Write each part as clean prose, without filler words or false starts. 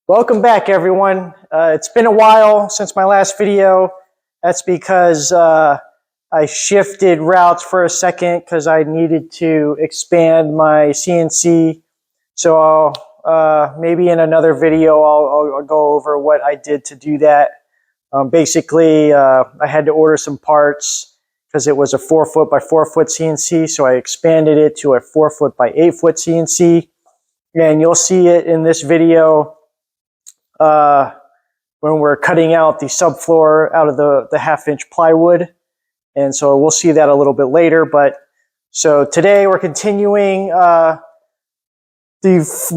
Welcome back, everyone. It's been a while since my last video. That's because I shifted routes for a second because I needed to expand my CNC. So maybe in another video I'll go over what I did to do that. Basically, I had to order some parts because it was a 4-foot by 4-foot CNC. So I expanded it to a 4-foot by 8-foot CNC. And you'll see it in this video when we're cutting out the subfloor out of the 1/2-inch plywood. And so we'll see that a little bit later. But so today we're continuing the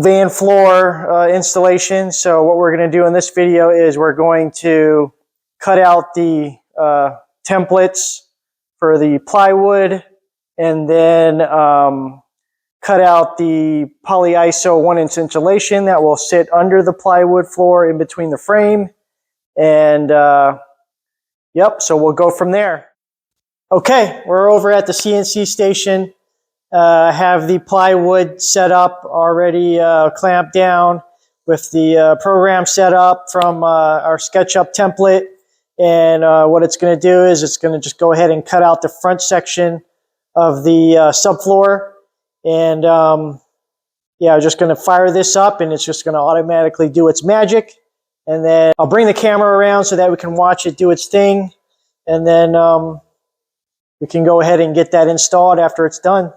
van floor installation. So what we're going to do in this video is we're going to cut out the templates for the plywood and then cut out the polyiso 1-inch insulation that will sit under the plywood floor in between the frame. And yep, so we'll go from there. Okay, we're over at the CNC station. I have the plywood set up already, clamped down with the program set up from our SketchUp template. And what it's going to do is it's going to just go ahead and cut out the front section of the subfloor. And yeah, I'm just going to fire this up and it's just going to automatically do its magic. And then I'll bring the camera around so that we can watch it do its thing. And then we can go ahead and get that installed after it's done.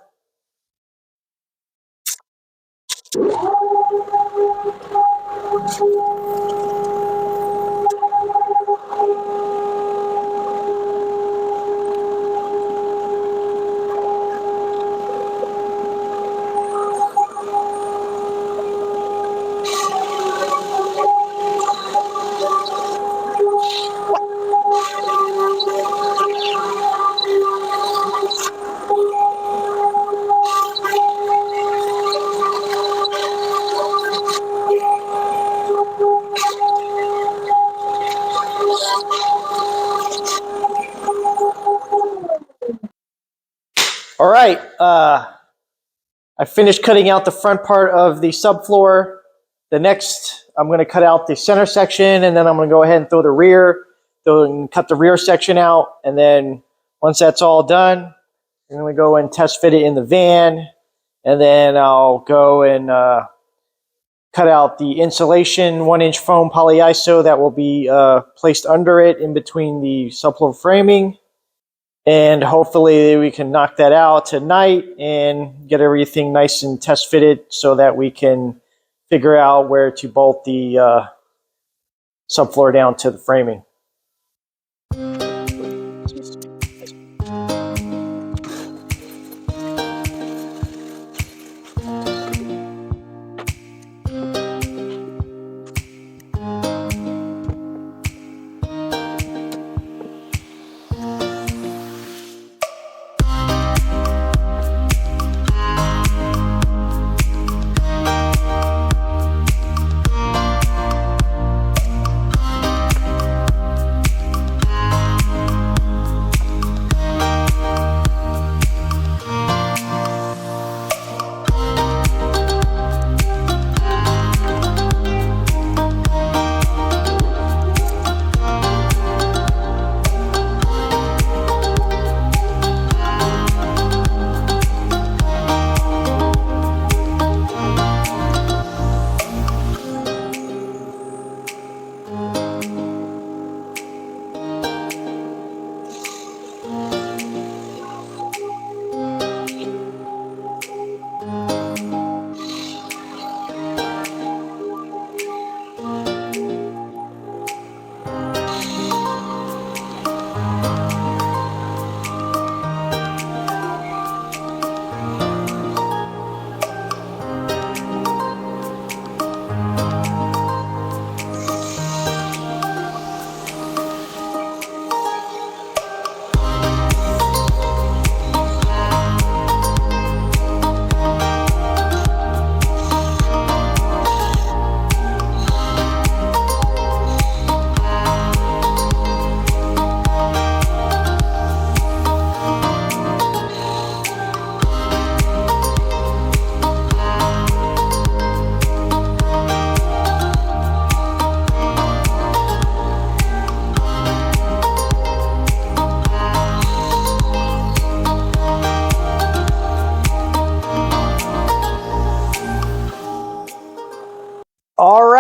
All right, I finished cutting out the front part of the subfloor. The next, I'm going to cut out the center section, and then I'm going to go ahead and cut the rear section out. And then once that's all done, I'm going to go and test fit it in the van, and then I'll go and cut out the insulation 1-inch foam polyiso that will be placed under it in between the subfloor framing. And hopefully we can knock that out tonight and get everything nice and test fitted so that we can figure out where to bolt the subfloor down to the framing.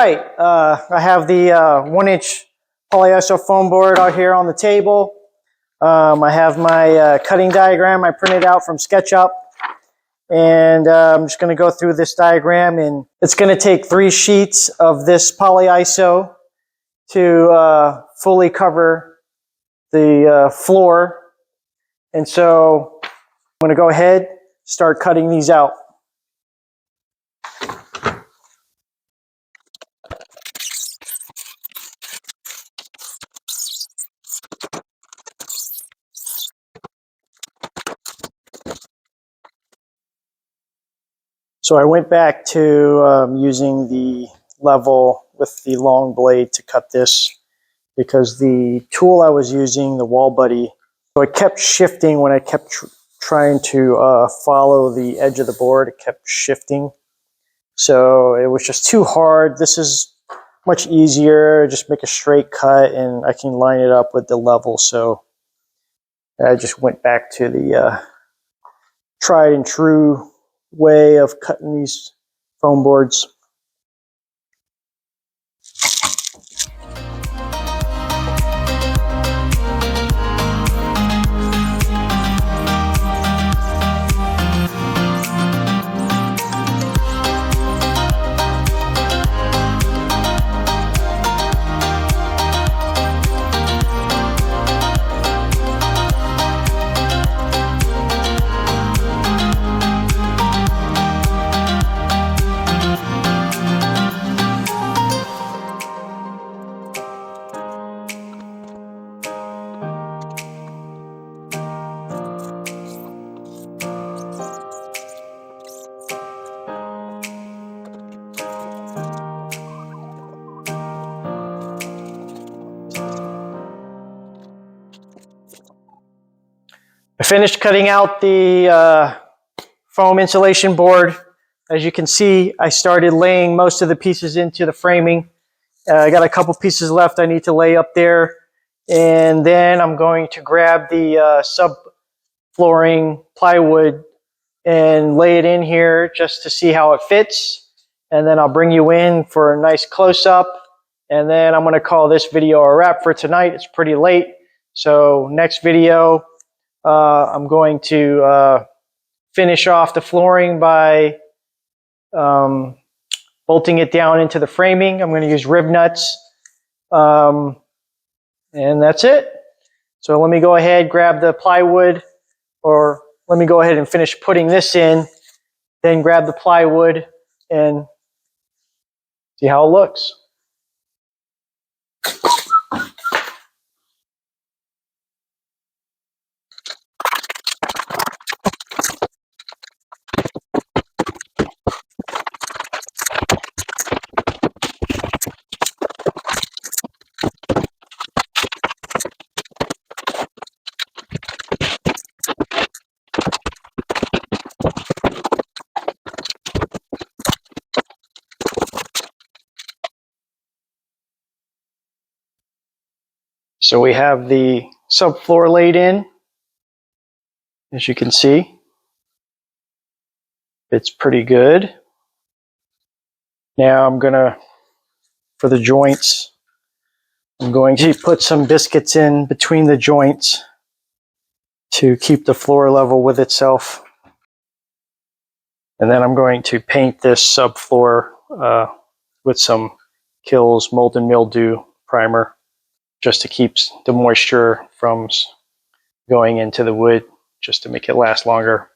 right, I have the 1-inch polyiso foam board out here on the table. I have my cutting diagram I printed out from SketchUp, and I'm just going to go through this diagram, and it's going to take 3 sheets of this polyiso to fully cover the floor. And so I'm going to go ahead, start cutting these out. So I went back to using the level with the long blade to cut this, because the tool I was using, the Wall Buddy, so it kept shifting when I kept trying to follow the edge of the board. It kept shifting. So it was just too hard. This is much easier. Just make a straight cut and I can line it up with the level. So I just went back to the tried and true way of cutting these foam boards. I finished cutting out the foam insulation board. As you can see, I started laying most of the pieces into the framing. I got a couple pieces left I need to lay up there. And then I'm going to grab the subflooring plywood and lay it in here just to see how it fits. And then I'll bring you in for a nice close-up. And then I'm going to call this video a wrap for tonight. It's pretty late. So next video, I'm going to finish off the flooring by bolting it down into the framing. I'm going to use rivnuts, and that's it. So let me go ahead, grab the plywood, or let me go ahead and finish putting this in, then grab the plywood and see how it looks. So we have the subfloor laid in, as you can see. It's pretty good. Now I'm gonna, for the joints, I'm going to put some biscuits in between the joints to keep the floor level with itself. And then I'm going to paint this subfloor with some Kills Mold and Mildew primer, just to keep the moisture from going into the wood, just to make it last longer.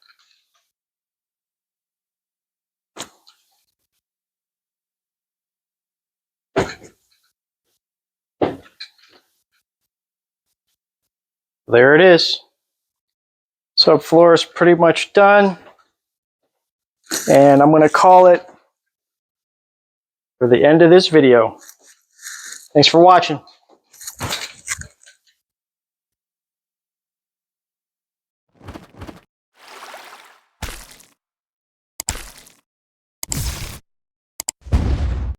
There it is. Subfloor is pretty much done. And I'm going to call it for the end of this video. Thanks for watching.